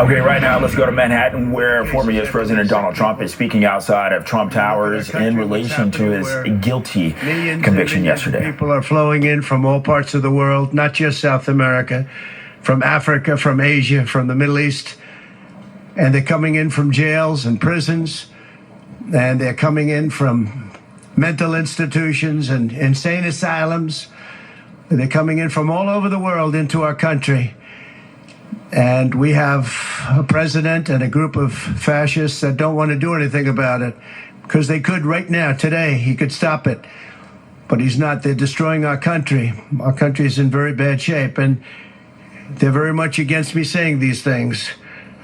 Okay, right now let's go to Manhattan, where former U.S. President Donald Trump is speaking outside of Trump Towers in relation to his guilty conviction yesterday. People are flowing in from all parts of the world, not just South America, from Africa, from Asia, from the Middle East, and they're coming in from jails and prisons, and they're coming in from mental institutions and insane asylums. They're coming in from all over the world into our country. And we have a president and a group of fascists that don't want to do anything about it, because they could right now, today, he could stop it. But he's not. They're destroying our country. Our country is in very bad shape, and they're very much against me saying these things.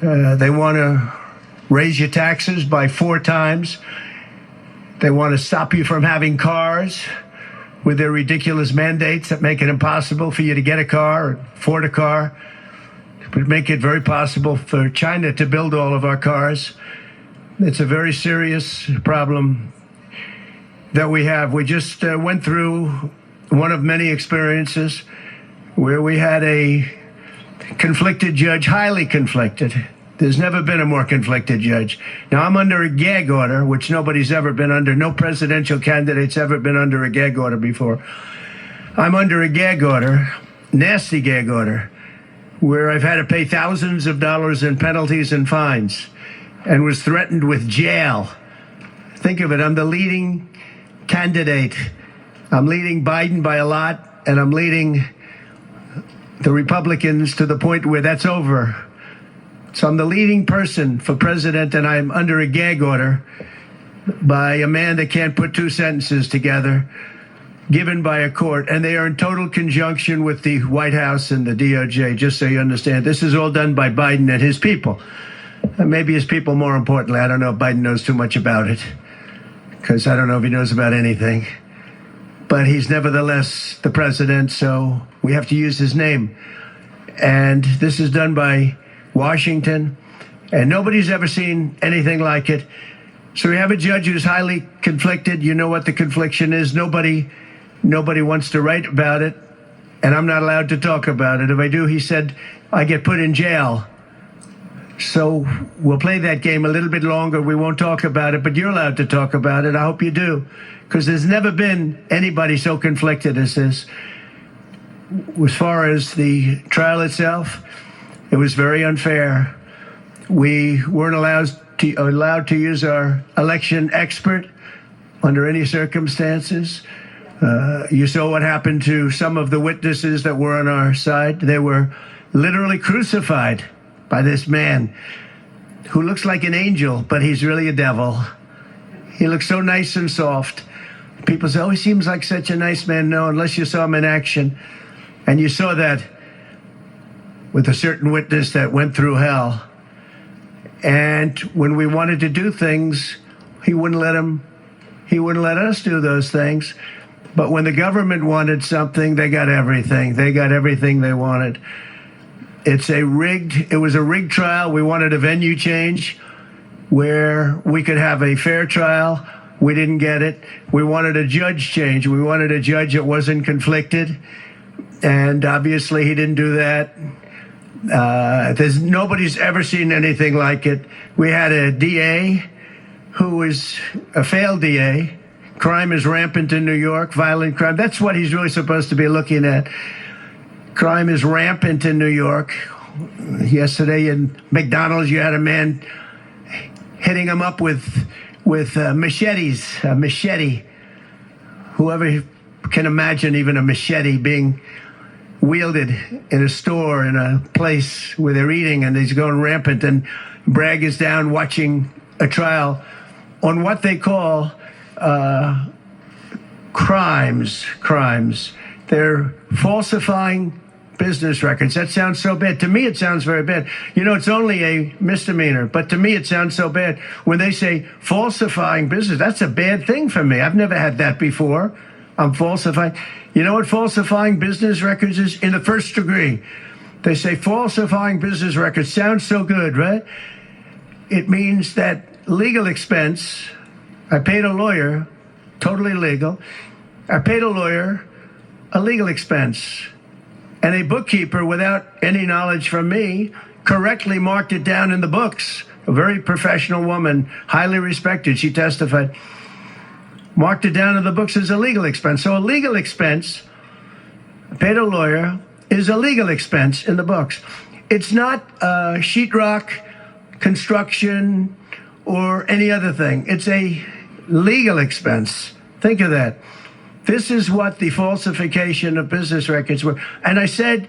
They want to raise your taxes by 4 times. They want to stop you from having cars with their ridiculous mandates that make it impossible for you to get a car or afford a car. But make it very possible for China to build all of our cars. It's a very serious problem that we have. We just went through one of many experiences where we had a conflicted judge, highly conflicted. There's never been a more conflicted judge. Now, I'm under a gag order, which nobody's ever been under. No presidential candidate's ever been under a gag order before. I'm under a gag order, nasty gag order, where I've had to pay thousands of dollars in penalties and fines and was threatened with jail. Think of it. I'm the leading candidate. I'm leading Biden by a lot, and I'm leading the Republicans to the point where that's over. So I'm the leading person for president, and I'm under a gag order by a man that can't put 2 sentences together, given by a court, and they are in total conjunction with the White House and the DOJ, just so you understand. This is all done by Biden and his people. And maybe his people more importantly. I don't know if Biden knows too much about it, because I don't know if he knows about anything. But he's nevertheless the president, so we have to use his name. And this is done by Washington, and nobody's ever seen anything like it. So we have a judge who's highly conflicted. You know what the confliction is. Nobody wants to write about it, and I'm not allowed to talk about it. If I do, he said, I get put in jail. So we'll play that game a little bit longer. We won't talk about it, but you're allowed to talk about it. I hope you do, because there's never been anybody so conflicted as this. As far as the trial itself, it was very unfair. We weren't allowed to use our election expert under any circumstances. You saw what happened to some of the witnesses that were on our side. They were literally crucified by this man who looks like an angel, but he's really a devil. He looks so nice and soft. People say, oh, he seems like such a nice man. No, unless you saw him in action. And you saw that with a certain witness that went through hell. And when we wanted to do things, he wouldn't let us do those things. But when the government wanted something, they got everything. They got everything they wanted. It was a rigged trial. We wanted a venue change where we could have a fair trial. We didn't get it. We wanted a judge change. We wanted a judge that wasn't conflicted. And obviously he didn't do that. Nobody's ever seen anything like it. We had a DA who was a failed DA. Crime is rampant in New York, violent crime. That's what he's really supposed to be looking at. Crime is rampant in New York. Yesterday in McDonald's, you had a man hitting him up with machetes, a machete. Whoever can imagine even a machete being wielded in a store, in a place where they're eating, and he's going rampant, and Bragg is down watching a trial on what they call crimes. They're falsifying business records. That sounds so bad. To me, it sounds very bad. You know, it's only a misdemeanor, but to me, it sounds so bad. When they say falsifying business, that's a bad thing for me. I've never had that before. I'm falsifying. You know what falsifying business records is? In the first degree. They say falsifying business records. Sounds so good, right? It means that legal expense, I paid a lawyer, totally legal. I paid a lawyer a legal expense. And a bookkeeper, without any knowledge from me, correctly marked it down in the books. A very professional woman, highly respected, she testified, marked it down in the books as a legal expense. So a legal expense, paid a lawyer, is a legal expense in the books. It's not sheetrock, construction, or any other thing. It's a legal expense. Think of that. This is what the falsification of business records were. And I said,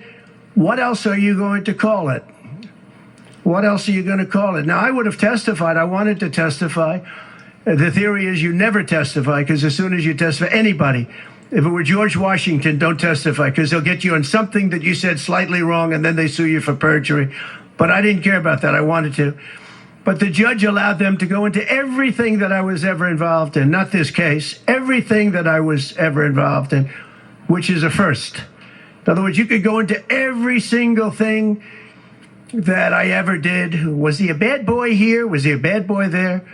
what else are you going to call it? What else are you going to call it? Now, I would have testified. I wanted to testify. The theory is you never testify, because as soon as you testify, anybody, if it were George Washington, don't testify, because they'll get you on something that you said slightly wrong, and then they sue you for perjury. But I didn't care about that. I wanted to. But the judge allowed them to go into everything that I was ever involved in, not this case, everything that I was ever involved in, which is a first. In other words, you could go into every single thing that I ever did. Was he a bad boy here? Was he a bad boy there?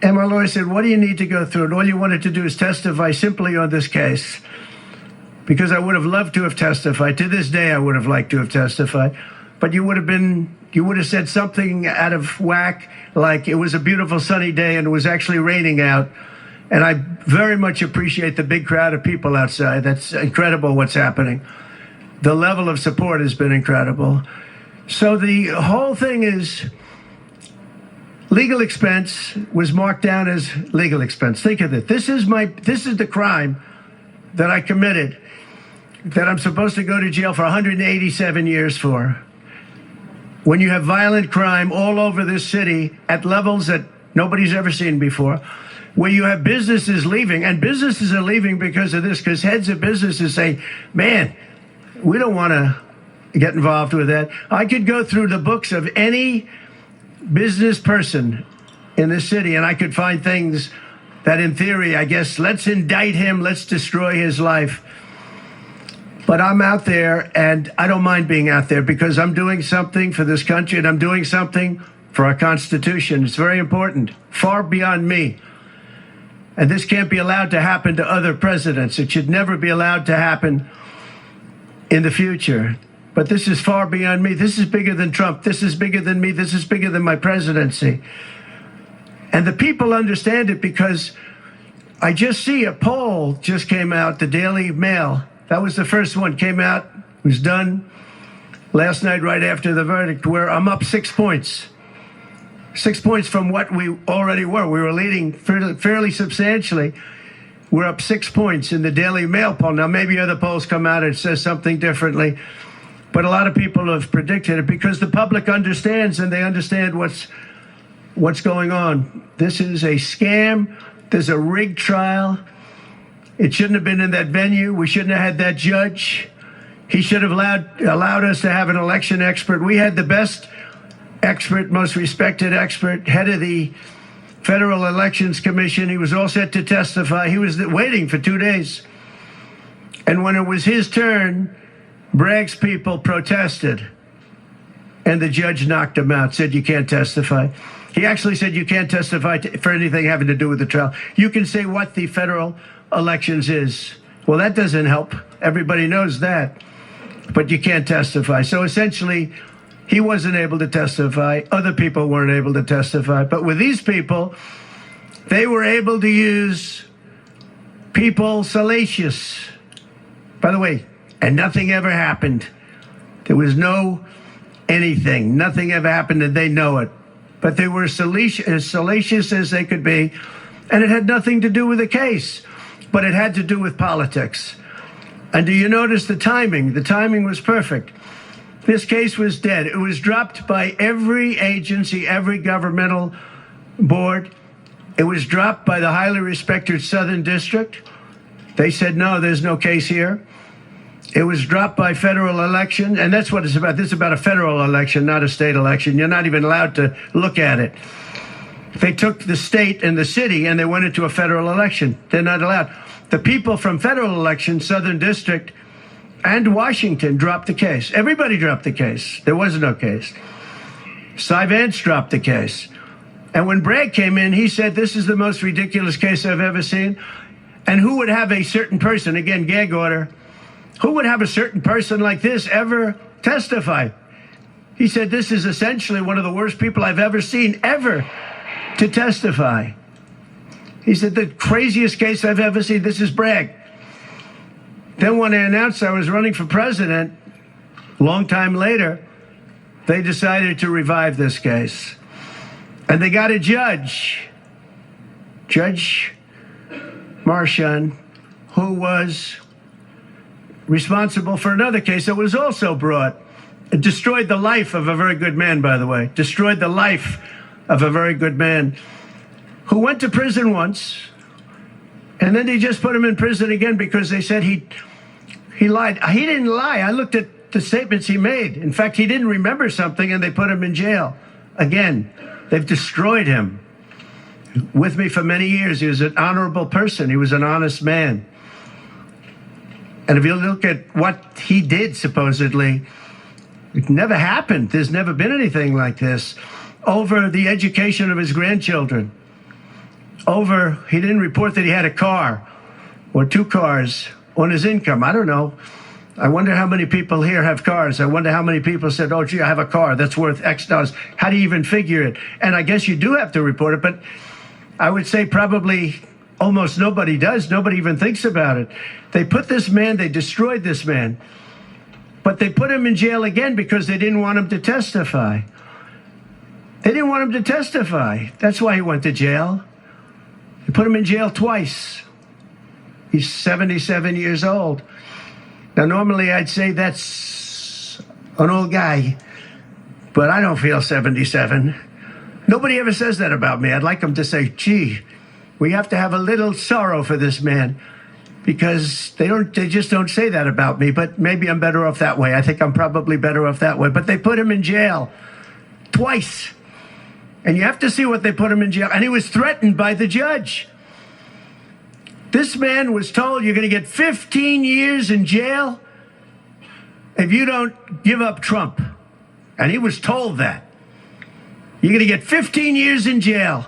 And my lawyer said, what do you need to go through? And all you wanted to do is testify simply on this case. Because I would have loved to have testified. To this day, I would have liked to have testified. But you would have said something out of whack, like it was a beautiful sunny day and it was actually raining out. And I very much appreciate the big crowd of people outside. That's incredible what's happening. The level of support has been incredible. So the whole thing is legal expense was marked down as legal expense. Think of it. This is the crime that I committed, that I'm supposed to go to jail for 187 years for. When you have violent crime all over this city at levels that nobody's ever seen before, where you have businesses leaving, and businesses are leaving because of this, because heads of businesses say, man, we don't want to get involved with that. I could go through the books of any business person in this city, and I could find things that in theory, I guess, let's indict him, let's destroy his life. But I'm out there, and I don't mind being out there, because I'm doing something for this country, and I'm doing something for our Constitution. It's very important, far beyond me. And this can't be allowed to happen to other presidents. It should never be allowed to happen in the future. But this is far beyond me. This is bigger than Trump. This is bigger than me. This is bigger than my presidency. And the people understand it, because I just see a poll just came out, the Daily Mail. That was the first one, came out, was done last night right after the verdict, where I'm up 6 points. 6 points from what we already were. We were leading fairly substantially. We're up 6 points in the Daily Mail poll. Now, maybe other polls come out and says something differently. But a lot of people have predicted it, because the public understands, and they understand what's going on. This is a scam. There's a rigged trial. It shouldn't have been in that venue. We shouldn't have had that judge. He should have allowed us to have an election expert. We had the best expert, most respected expert, head of the Federal Elections Commission. He was all set to testify. He was waiting for 2 days. And when it was his turn, Bragg's people protested, and the judge knocked him out, said you can't testify. He actually said you can't testify for anything having to do with the trial. You can say what the federal elections is. Well, that doesn't help. Everybody knows that. But you can't testify. So essentially, he wasn't able to testify. Other people weren't able to testify. But with these people, they were able to use people salacious. By the way, and nothing ever happened. There was no anything. Nothing ever happened, and they know it. But they were as salacious as they could be, and it had nothing to do with the case, but it had to do with politics. And do you notice the timing? The timing was perfect. This case was dead. It was dropped by every agency, every governmental board. It was dropped by the highly respected Southern District. They said, no, there's no case here. It was dropped by federal election, and that's what it's about. This is about a federal election, not a state election. You're not even allowed to look at it. They took the state and the city, and they went into a federal election. They're not allowed. The people from federal election, Southern District, and Washington dropped the case. Everybody dropped the case. There was no case. Cy Vance dropped the case. And when Bragg came in, he said, this is the most ridiculous case I've ever seen. And who would have a certain person, again, gag order, who would have a certain person like this ever testify? He said, this is essentially one of the worst people I've ever seen, ever, to testify. He said, the craziest case I've ever seen. This is Bragg. Then when I announced I was running for president, a long time later, they decided to revive this case. And they got a judge, Judge Marchand, who was responsible for another case that was also brought. It destroyed the life of a very good man, by the way. Destroyed the life of a very good man who went to prison once, and then they just put him in prison again because they said he lied. He didn't lie. I looked at the statements he made. In fact, he didn't remember something, and they put him in jail. Again, they've destroyed him. With me for many years, he was an honorable person. He was an honest man. And if you look at what he did, supposedly, it never happened. There's never been anything like this. Over the education of his grandchildren. Over, he didn't report that he had a car or 2 cars on his income. I don't know. I wonder how many people here have cars. I wonder how many people said, oh, gee, I have a car that's worth X dollars. How do you even figure it? And I guess you do have to report it, but I would say probably almost nobody does. Nobody even thinks about it. They put this man, they destroyed this man, but they put him in jail again because they didn't want him to testify. They didn't want him to testify. That's why he went to jail. They put him in jail twice. He's 77 years old. Now, normally I'd say that's an old guy, but I don't feel 77. Nobody ever says that about me. I'd like them to say, gee, we have to have a little sorrow for this man, because they just don't say that about me. But maybe I'm better off that way. I think I'm probably better off that way. But they put him in jail twice. And you have to see what they put him in jail. And he was threatened by the judge. This man was told, you're going to get 15 years in jail if you don't give up Trump. And he was told that. You're going to get 15 years in jail.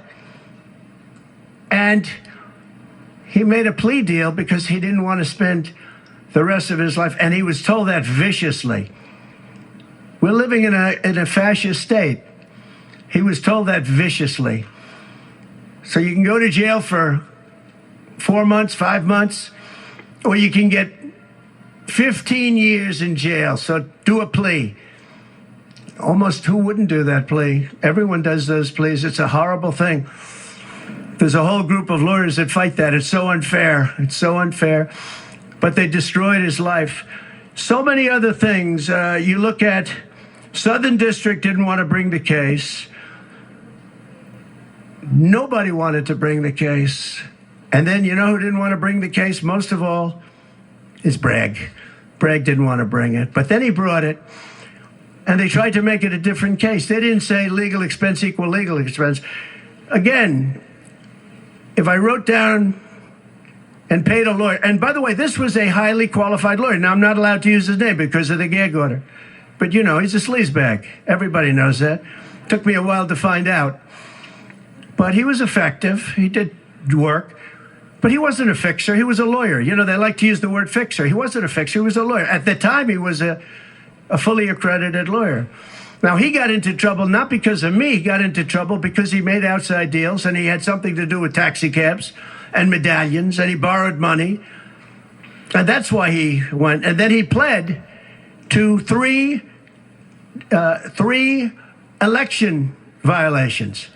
And he made a plea deal because he didn't want to spend the rest of his life. And he was told that viciously. We're living in a fascist state. He was told that viciously. So you can go to jail for 4 months, 5 months, or you can get 15 years in jail. So do a plea. Almost who wouldn't do that plea? Everyone does those pleas. It's a horrible thing. There's a whole group of lawyers that fight that. It's so unfair. It's so unfair. But they destroyed his life. So many other things. You look at Southern District didn't want to bring the case. Nobody wanted to bring the case. And then you know who didn't want to bring the case most of all? Is Bragg. Bragg didn't want to bring it. But then he brought it. And they tried to make it a different case. They didn't say legal expense equal legal expense. Again, if I wrote down and paid a lawyer, and by the way, this was a highly qualified lawyer. Now, I'm not allowed to use his name because of the gag order. But, you know, he's a sleazebag. Everybody knows that. Took me a while to find out. But he was effective. He did work. But he wasn't a fixer. He was a lawyer. You know, they like to use the word fixer. He wasn't a fixer. He was a lawyer. At the time, he was a fully accredited lawyer. Now, he got into trouble not because of me. He got into trouble because he made outside deals, and he had something to do with taxi cabs and medallions, and he borrowed money. And that's why he went. And then he pled to three election violations.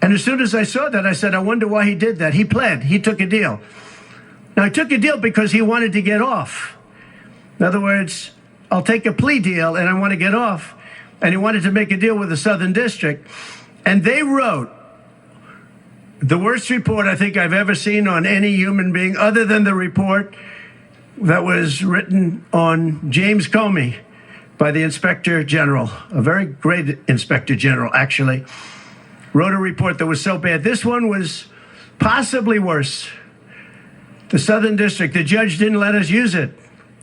And as soon as I saw that, I said, I wonder why he did that. He pled. He took a deal. Now, he took a deal because he wanted to get off. In other words, I'll take a plea deal and I want to get off. And he wanted to make a deal with the Southern District. And they wrote the worst report I think I've ever seen on any human being, other than the report that was written on James Comey by the Inspector General, a very great Inspector General, actually, wrote a report that was so bad. This one was possibly worse. The Southern District, the judge didn't let us use it.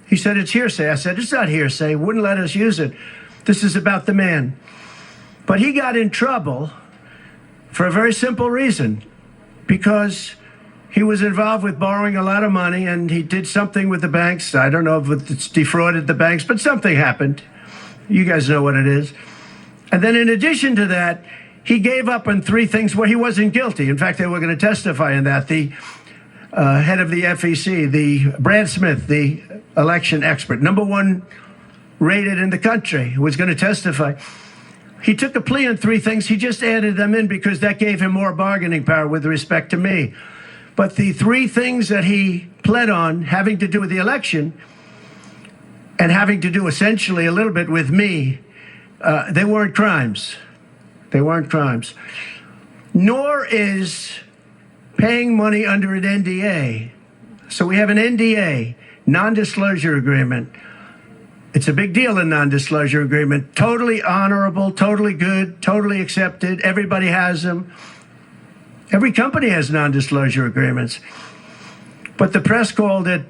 He said, it's hearsay. I said, it's not hearsay. Wouldn't let us use it. This is about the man. But he got in trouble for a very simple reason, because he was involved with borrowing a lot of money, and he did something with the banks. I don't know if it's defrauded the banks, but something happened. You guys know what it is. And then in addition to that, he gave up on 3 things where he wasn't guilty. In fact, they were going to testify in that. The head of the FEC, the Brad Smith, the election expert, #1 rated in the country, was going to testify. He took a plea on 3 things. He just added them in because that gave him more bargaining power with respect to me. But the 3 things that he pled on, having to do with the election and having to do essentially a little bit with me, they weren't crimes. They weren't crimes. Nor is paying money under an NDA. So we have an NDA, non-disclosure agreement. It's a big deal, a non-disclosure agreement. Totally honorable, totally good, totally accepted. Everybody has them. Every company has non-disclosure agreements. But the press called it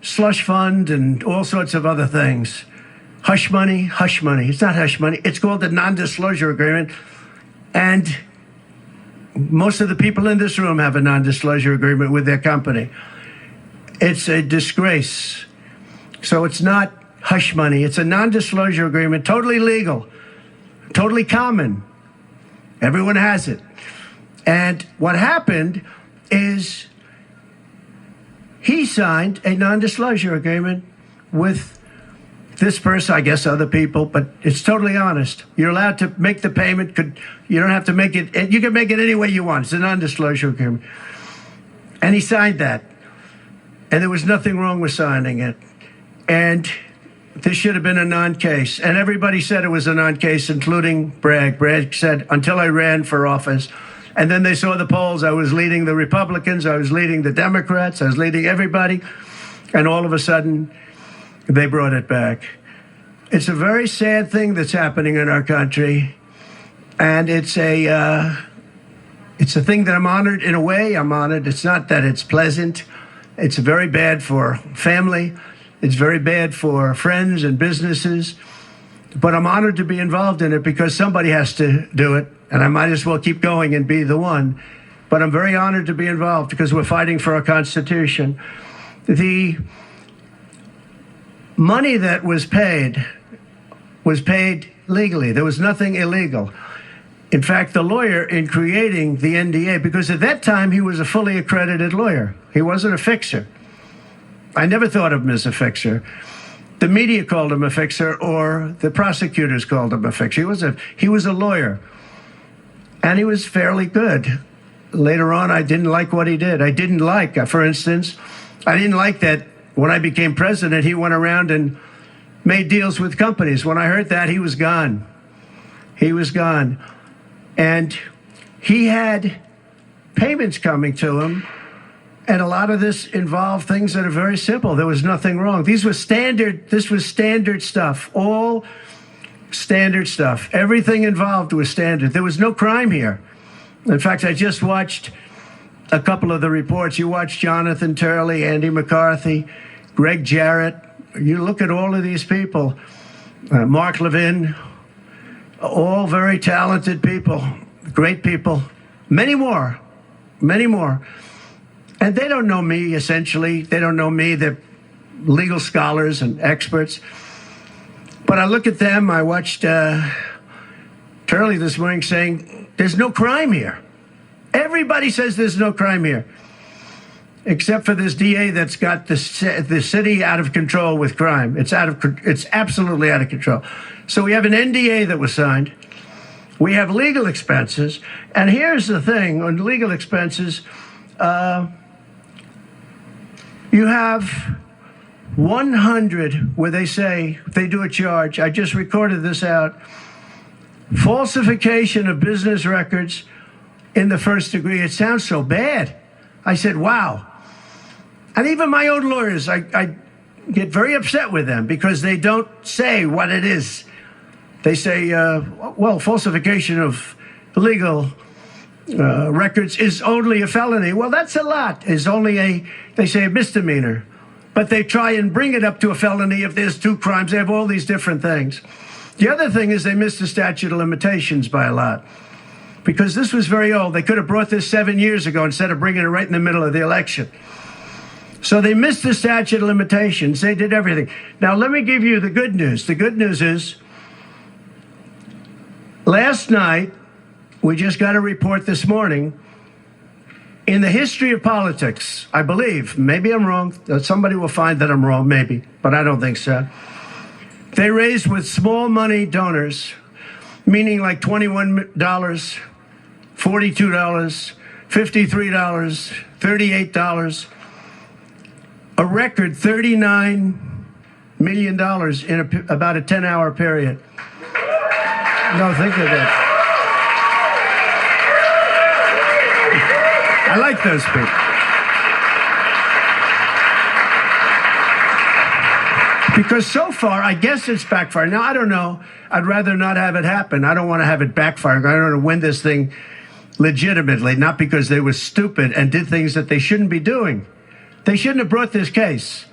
slush fund and all sorts of other things. Hush money, hush money. It's not hush money. It's called a non-disclosure agreement. And most of the people in this room have a non-disclosure agreement with their company. It's a disgrace. So it's not hush money. It's a non-disclosure agreement, totally legal, totally common. Everyone has it. And what happened is he signed a non-disclosure agreement with this person, I guess other people, but it's totally honest. You're allowed to make the payment. You don't have to make it. You can make it any way you want. It's a non-disclosure agreement. And he signed that. And there was nothing wrong with signing it. And this should have been a non-case. And everybody said it was a non-case, including Bragg. Bragg said, until I ran for office. And then they saw the polls. I was leading the Republicans. I was leading the Democrats. I was leading everybody. And all of a sudden, they brought it back. It's a very sad thing that's happening in our country. And it's a thing that I'm honored in a way. I'm honored. It's not that it's pleasant. It's very bad for family. It's very bad for friends and businesses. But I'm honored to be involved in it because somebody has to do it. And I might as well keep going and be the one. But I'm very honored to be involved because we're fighting for our Constitution. The money that was paid legally. There was nothing illegal. In fact, the lawyer in creating the NDA, because at that time he was a fully accredited lawyer. He wasn't a fixer. I never thought of him as a fixer. The media called him a fixer, or the prosecutors called him a fixer. He was a lawyer, and he was fairly good. Later on, I didn't like what he did. I didn't like, for instance, I didn't like that when I became president, he went around and made deals with companies. When I heard that, he was gone. He was gone. And he had payments coming to him. And a lot of this involved things that are very simple. There was nothing wrong. This was standard stuff, all standard stuff. Everything involved was standard. There was no crime here. In fact, I just watched a couple of the reports. You watched Jonathan Turley, Andy McCarthy, Greg Jarrett. You look at all of these people, Mark Levin, all very talented people, great people, many more. And they don't know me, essentially. They don't know me. They're legal scholars and experts. But I look at them. I watched Turley this morning saying, there's no crime here. Everybody says there's no crime here, except for this DA that's got the city out of control with crime. It's absolutely out of control. So we have an NDA that was signed. We have legal expenses. And here's the thing on legal expenses. You have 100 where they say they do a charge. I just recorded this out. Falsification of business records in the first degree. It sounds so bad. I said, wow. And even my own lawyers, I get very upset with them because they don't say what it is. They say, well, falsification of legal records is only a felony. Well, that's a lot. It's only they say a misdemeanor. But they try and bring it up to a felony if there's 2 crimes. They have all these different things. The other thing is they missed the statute of limitations by a lot. Because this was very old. They could have brought this 7 years ago instead of bringing it right in the middle of the election. So they missed the statute of limitations. They did everything. Now, let me give you the good news. The good news is Last night, we just got a report this morning, in the history of politics, I believe, maybe I'm wrong, somebody will find that I'm wrong, maybe, but I don't think so. They raised with small money donors, meaning like $21, $42, $53, $38, a record $39 million in about a 10-hour period. No, think of that. I like those people. Because so far, I guess it's backfired. Now, I don't know. I'd rather not have it happen. I don't want to have it backfire. I don't want to win this thing legitimately, not because they were stupid and did things that they shouldn't be doing. They shouldn't have brought this case.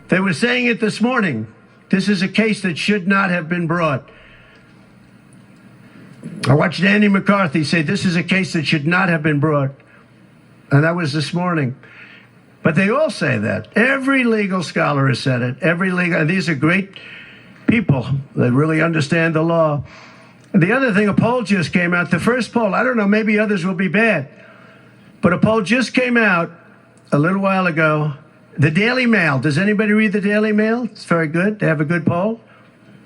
They were saying it this morning. This is a case that should not have been brought. I watched Andy McCarthy say this is a case that should not have been brought. And that was this morning. But they all say that. Every legal scholar has said it. And these are great people that really understand the law. And the other thing, a poll just came out. The first poll, I don't know, maybe others will be bad. But a poll just came out a little while ago. The Daily Mail. Does anybody read the Daily Mail? It's very good. They have a good poll.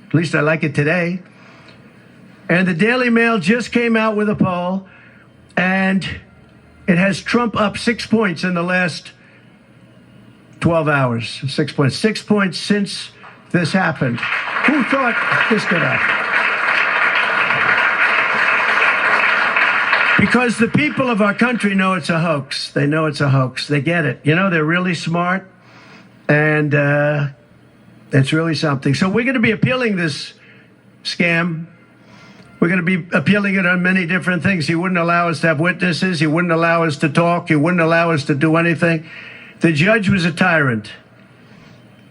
At least I like it today. And the Daily Mail just came out with a poll. And it has Trump up 6 points in the last 12 hours. 6 points. 6 points since this happened. Who thought this could happen? Because the people of our country know it's a hoax. They know it's a hoax. They get it. You know, they're really smart. And it's really something. So we're going to be appealing this scam. We're going to be appealing it on many different things. He wouldn't allow us to have witnesses. He wouldn't allow us to talk. He wouldn't allow us to do anything. The judge was a tyrant.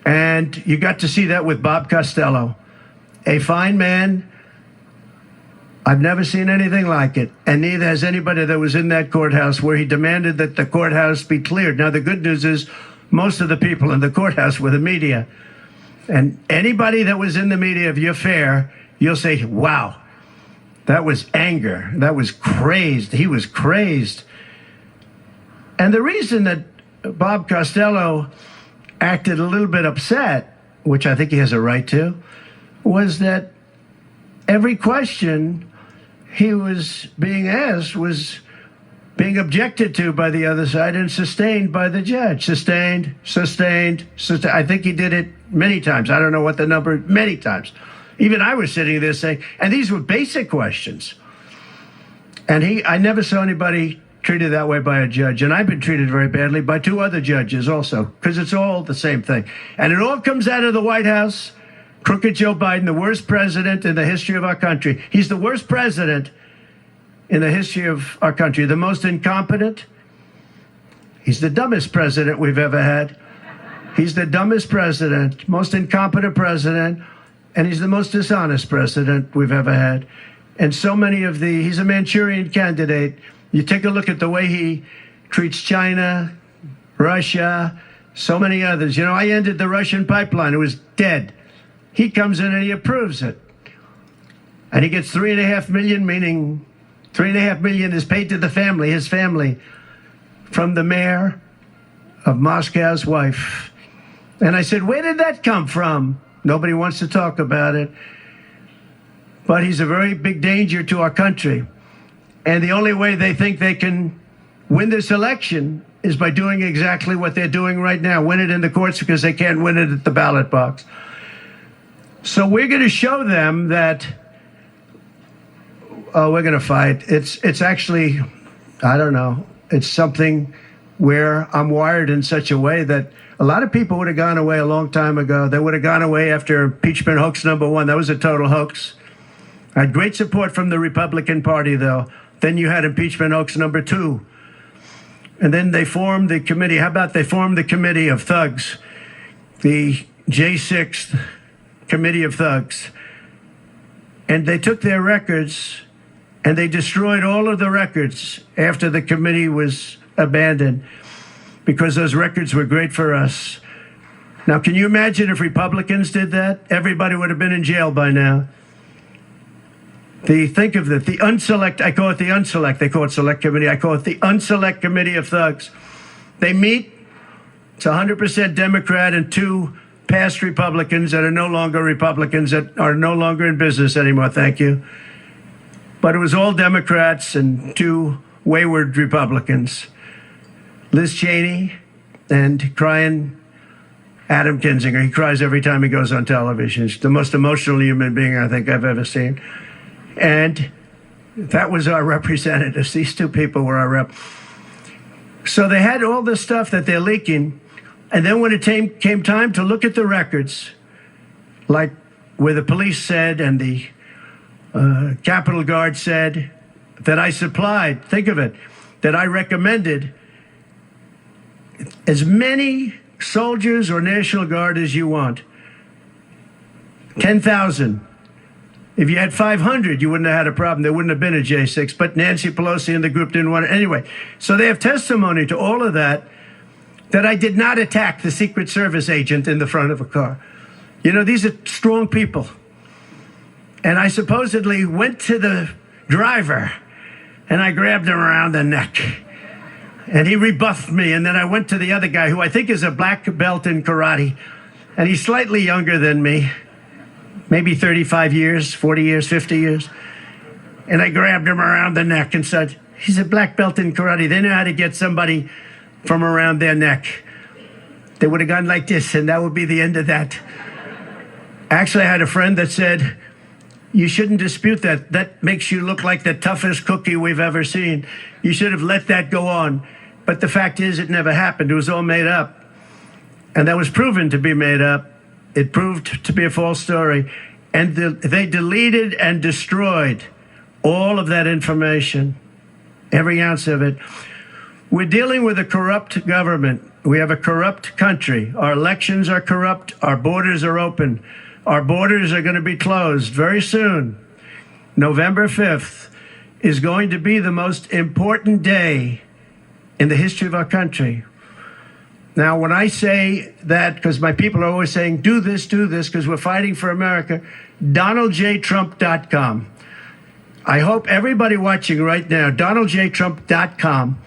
And you got to see that with Bob Costello. A fine man. I've never seen anything like it. And neither has anybody that was in that courthouse where he demanded that the courthouse be cleared. Now, the good news is most of the people in the courthouse were the media. And anybody that was in the media, if you're fair, you'll say, wow, that was anger. That was crazed. He was crazed. And the reason that Bob Costello acted a little bit upset, which I think he has a right to, was that every question he was being asked was being objected to by the other side and sustained by the judge. Sustained. I think he did it many times. I don't know what the number, many times. Even I was sitting there saying, and these were basic questions. And I never saw anybody treated that way by a judge. And I've been treated very badly by 2 other judges also, because it's all the same thing. And it all comes out of the White House. Crooked Joe Biden, the worst president in the history of our country. He's the worst president in the history of our country. The most incompetent. He's the dumbest president we've ever had. He's the dumbest president, most incompetent president, and he's the most dishonest president we've ever had. And so many of he's a Manchurian candidate. You take a look at the way he treats China, Russia, so many others. You know, I ended the Russian pipeline. It was dead. He comes in and he approves it. And he gets $3.5 million, meaning $3.5 million is paid to the family, his family, from the mayor of Moscow's wife. And I said, where did that come from? Nobody wants to talk about it. But he's a very big danger to our country. And the only way they think they can win this election is by doing exactly what they're doing right now. Win it in the courts because they can't win it at the ballot box. So we're going to show them that, we're going to fight. It's actually, I don't know, it's something where I'm wired in such a way that a lot of people would have gone away a long time ago. They would have gone away after impeachment hoax #1. That was a total hoax. I had great support from the Republican Party, though. Then you had impeachment hoax #2. And then they formed the committee. How about they formed the committee of thugs, the J6 committee of thugs. And they took their records and they destroyed all of the records after the committee was abandoned because those records were great for us. Now, can you imagine if Republicans did that? Everybody would have been in jail by now. Think of it, the unselect, I call it the unselect, they call it select committee, I call it the unselect committee of thugs. They meet, it's 100% Democrat and 2 past Republicans that are no longer Republicans, that are no longer in business anymore, thank you. But it was all Democrats and 2 wayward Republicans. Liz Cheney and crying Adam Kinzinger. He cries every time he goes on television. He's the most emotional human being I think I've ever seen. And that was our representatives. These 2 people were our rep. So they had all this stuff that they're leaking. And then when it came time to look at the records, like where the police said and the Capitol Guard said that I supplied, think of it, that I recommended as many soldiers or National Guard as you want. 10,000. If you had 500, you wouldn't have had a problem. There wouldn't have been a J6, but Nancy Pelosi and the group didn't want it. Anyway, so they have testimony to all of that I did not attack the Secret Service agent in the front of a car. You know, these are strong people. And I supposedly went to the driver and I grabbed him around the neck. And he rebuffed me. And then I went to the other guy, who I think is a black belt in karate. And he's slightly younger than me. Maybe 35 years, 40 years, 50 years. And I grabbed him around the neck and said, he's a black belt in karate. They know how to get somebody from around their neck. They would have gone like this, and that would be the end of that. Actually, I had a friend that said, you shouldn't dispute that. That makes you look like the toughest cookie we've ever seen. You should have let that go on. But the fact is, it never happened. It was all made up. And that was proven to be made up. It proved to be a false story. And they deleted and destroyed all of that information, every ounce of it. We're dealing with a corrupt government. We have a corrupt country. Our elections are corrupt. Our borders are open. Our borders are going to be closed very soon. November 5th is going to be the most important day in the history of our country. Now, when I say that, because my people are always saying, do this, because we're fighting for America, DonaldJTrump.com. I hope everybody watching right now, DonaldJTrump.com,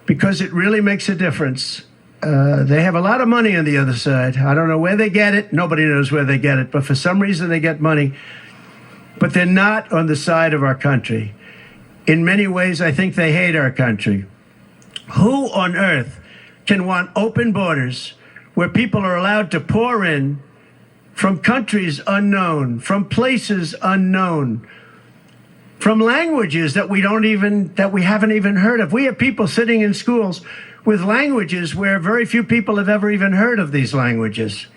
because it really makes a difference. They have a lot of money on the other side. I don't know where they get it. Nobody knows where they get it. But for some reason, they get money. But they're not on the side of our country. In many ways, I think they hate our country. Who on earth can want open borders where people are allowed to pour in from countries unknown, from places unknown, from languages that we haven't even heard of? We have people sitting in schools with languages where very few people have ever even heard of these languages.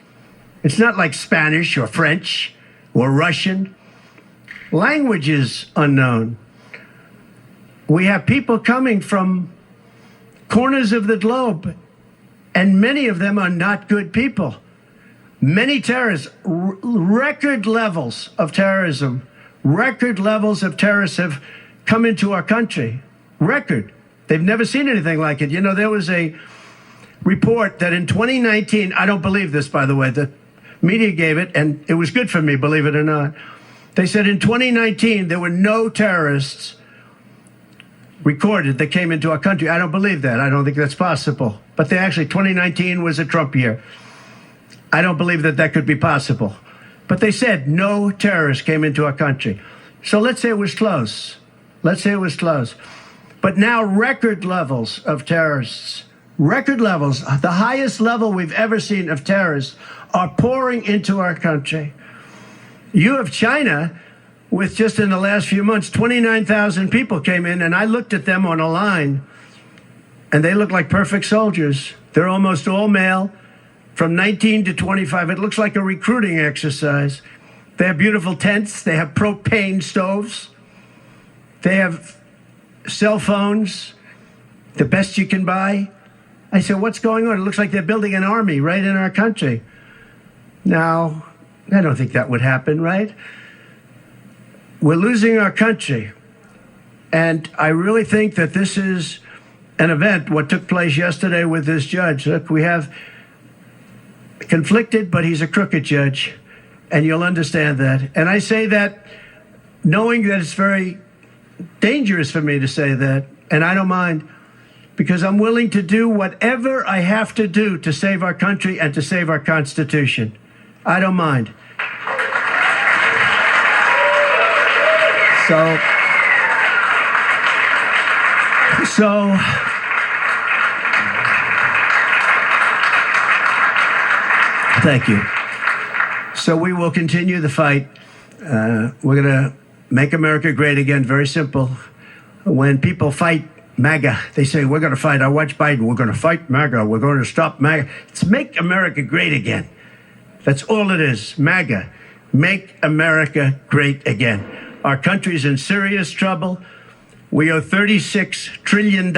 It's not like Spanish or French or Russian. Languages unknown. We have people coming from corners of the globe, and many of them are not good people. Many terrorists, record levels of terrorism, record levels of terrorists have come into our country. Record. They've never seen anything like it. You know, there was a report that in 2019, I don't believe this, by the way, the media gave it, and it was good for me, believe it or not. They said in 2019, there were no terrorists recorded that came into our country. I don't believe that. I don't think that's possible. But 2019 was a Trump year. I don't believe that that could be possible. But they said no terrorists came into our country. So let's say it was close. Let's say it was close. But now record levels of terrorists, record levels, the highest level we've ever seen of terrorists are pouring into our country. You have China with just in the last few months, 29,000 people came in, and I looked at them on a line, and they look like perfect soldiers. They're almost all male, from 19 to 25. It looks like a recruiting exercise. They have beautiful tents. They have propane stoves. They have cell phones, the best you can buy. I said, what's going on? It looks like they're building an army right in our country. Now, I don't think that would happen, right? We're losing our country. And I really think that this is an event, what took place yesterday with this judge. Look, we have conflicted, but he's a crooked judge, and you'll understand that. And I say that knowing that it's very dangerous for me to say that, and I don't mind, because I'm willing to do whatever I have to do to save our country and to save our Constitution. I don't mind. So thank you. So we will continue the fight. We're going to make America great again. Very simple. When people fight MAGA, they say, we're going to fight. I watch Biden. We're going to fight MAGA. We're going to stop MAGA. It's make America great again. That's all it is. MAGA. Make America great again. Our country's in serious trouble. We owe $36 trillion.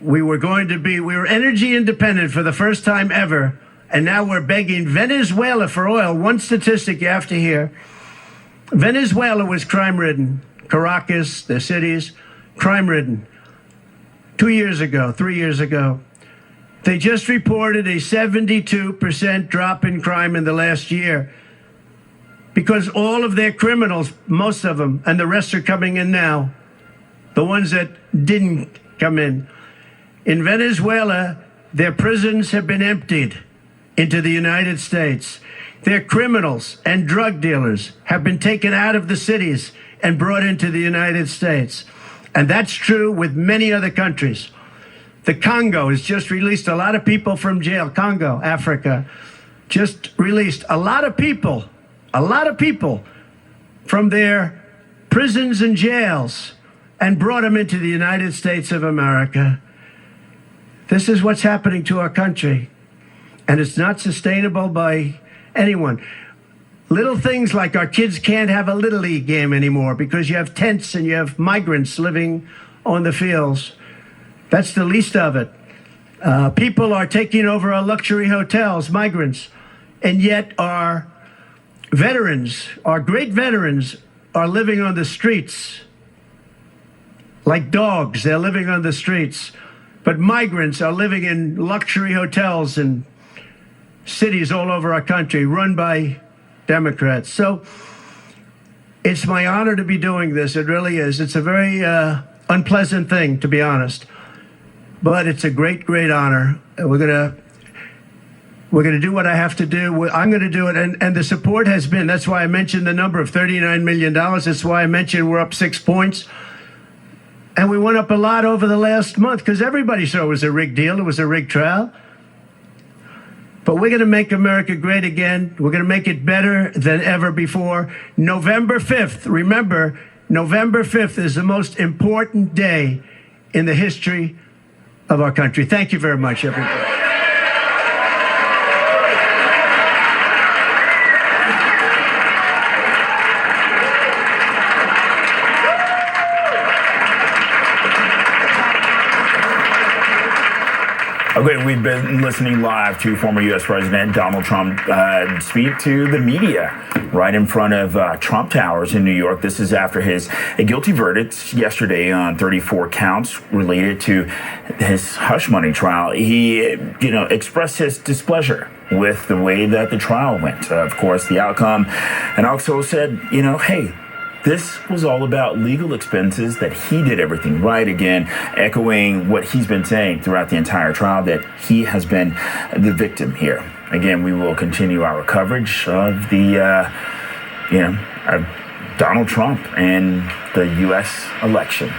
We were energy independent for the first time ever. And now we're begging Venezuela for oil. One statistic you have to hear. Venezuela was crime-ridden. Caracas, the cities, crime-ridden. 3 years ago. They just reported a 72% drop in crime in the last year. Because all of their criminals, most of them, and the rest are coming in now. The ones that didn't come in. In Venezuela, their prisons have been emptied into the United States. Their criminals and drug dealers have been taken out of the cities and brought into the United States. And that's true with many other countries. The Congo has just released a lot of people from jail. Congo, Africa, just released a lot of people from their prisons and jails and brought them into the United States of America. This is what's happening to our country. And it's not sustainable by anyone. Little things like our kids can't have a Little League game anymore because you have tents and you have migrants living on the fields. That's the least of it. People are taking over our luxury hotels, migrants, and yet our veterans, our great veterans, are living on the streets like dogs. They're living on the streets. But migrants are living in luxury hotels and cities all over our country run by Democrats. So it's my honor to be doing this. It really is. It's a very unpleasant thing, to be honest. But it's a great, great honor. We're gonna do what I have to do. I'm gonna do it. And the support has been, that's why I mentioned the number of $39 million. That's why I mentioned we're up 6 points. And we went up a lot over the last month because everybody saw it was a rigged deal. It was a rigged trial. But we're going to make America great again. We're going to make it better than ever before. November 5th, remember, November 5th is the most important day in the history of our country. Thank you very much, everybody. Okay, we've been listening live to former U.S. President Donald Trump speak to the media right in front of Trump Towers in New York. This is after his guilty verdict yesterday on 34 counts related to his hush money trial. He, expressed his displeasure with the way that the trial went, of course, the outcome, and also said, hey, this was all about legal expenses, that he did everything right. Again, echoing what he's been saying throughout the entire trial, that he has been the victim here. Again, we will continue our coverage of the, Donald Trump and the U.S. election.